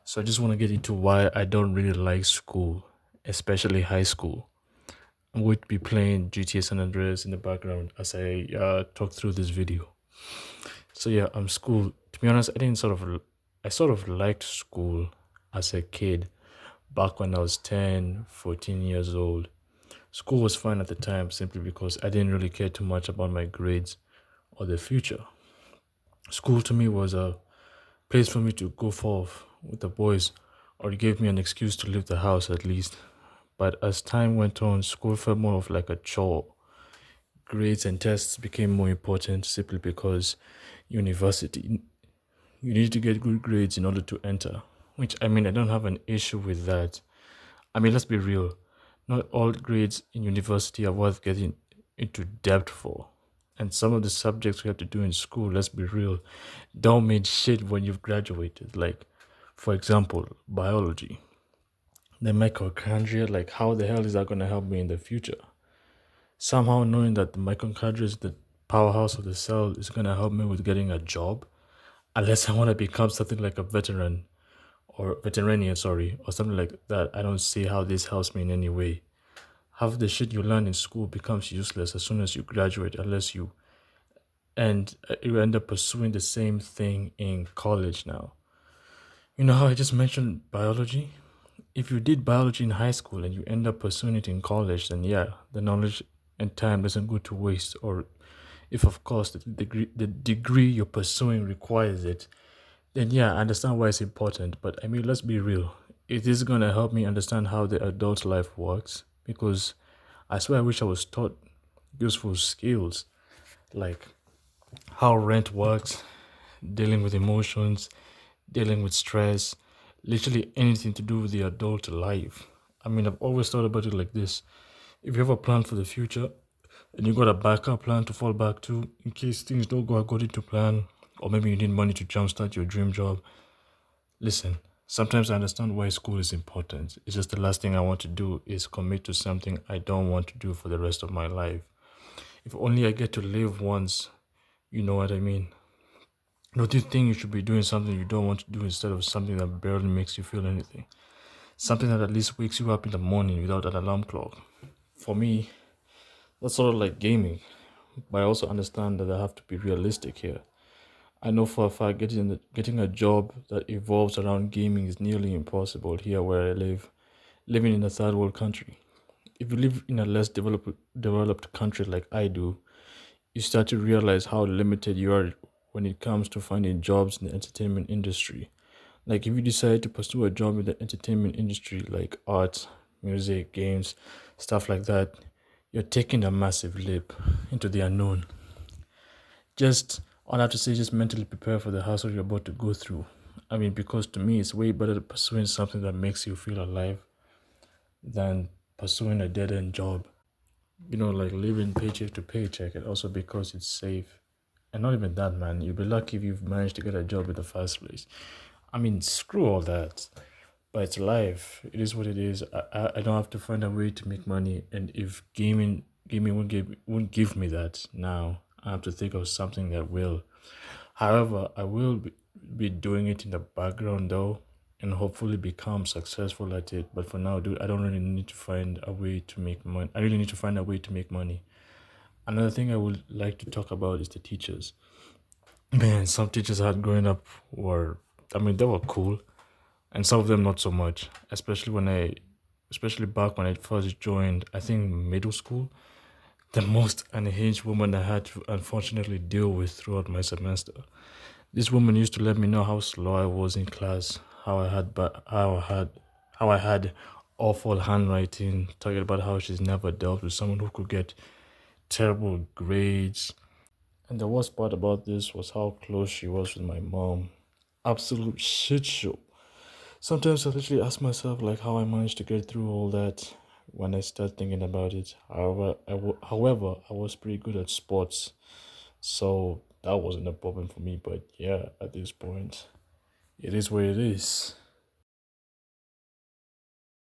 So I just want to get into why I don't really like school, especially high school. I'm going to be playing GTA San Andreas in the background as I talk through this video. So yeah, school. To be honest, I sort of liked school as a kid back when I was 10, 14 years old. School was fun at the time simply because I didn't really care too much about my grades or the future. School to me was a place for me to go forth with the boys, or it gave me an excuse to leave the house at least. But as time went on, school felt more of like a chore. Grades and tests became more important simply because university, you need to get good grades in order to enter. Which, I mean, I don't have an issue with that. I mean, let's be real. Not all grades in university are worth getting into debt for. And some of the subjects we have to do in school, let's be real, don't mean shit when you've graduated. Like, for example, biology. The mitochondria, like, how the hell is that going to help me in the future? Somehow knowing that the mitochondria is the powerhouse of the cell is going to help me with getting a job, unless I want to become something like a veteran or veterinarian, sorry, or something like that. I don't see how this helps me in any way. Half the shit you learn in school becomes useless as soon as you graduate, unless you end up pursuing the same thing in college now. You know how I just mentioned biology? If you did biology in high school and you end up pursuing it in college, then yeah, the knowledge and time doesn't go to waste. Or if, of course, the degree you're pursuing requires it, then yeah, I understand why it's important. But I mean, let's be real. It is going to help me understand how the adult life works, because I swear I wish I was taught useful skills like how rent works, dealing with emotions, dealing with stress, literally anything to do with the adult life. I mean, I've always thought about it like this. If you have a plan for the future and you got a backup plan to fall back to in case things don't go according to plan, or maybe you need money to jumpstart your dream job, listen, sometimes I understand why school is important. It's just the last thing I want to do is commit to something I don't want to do for the rest of my life. If only I get to live once, you know what I mean? Don't you think you should be doing something you don't want to do instead of something that barely makes you feel anything? Something that at least wakes you up in the morning without an alarm clock. For me, that's sort of like gaming, but I also understand that I have to be realistic here. I know for a fact getting a job that evolves around gaming is nearly impossible here where I live, living in a third world country. If you live in a less developed country like I do, you start to realize how limited you are when it comes to finding jobs in the entertainment industry. Like if you decide to pursue a job in the entertainment industry like art, music, games, stuff like that, you're taking a massive leap into the unknown. Just all I have to say is just mentally prepare for the hassle you're about to go through. I mean, because to me it's way better pursuing something that makes you feel alive than pursuing a dead end job. Like living paycheck to paycheck, and also because it's safe. And not even that, man. You'll be lucky if you've managed to get a job in the first place. I mean, screw all that. But it's life. It is what it is. I don't have to find a way to make money. And if gaming won't give me that now, I have to think of something that will. However, I will be doing it in the background though, and hopefully become successful at it. But for now, dude, I don't really need to find a way to make money. I really need to find a way to make money. Another thing I would like to talk about is the teachers. Man, some teachers I had growing up were, I mean, they were cool, and some of them not so much. Especially back when I first joined, I think middle school, the most unhinged woman I had to unfortunately deal with throughout my semester. This woman used to let me know how slow I was in class, how I had awful handwriting, talking about how she's never dealt with someone who could get terrible grades. And the worst part about this was how close she was with my mom. Absolute shit show. Sometimes I literally ask myself like how I managed to get through all that when I start thinking about it. However, I was pretty good at sports, so that wasn't a problem for me. But yeah, at this point, it is what it is.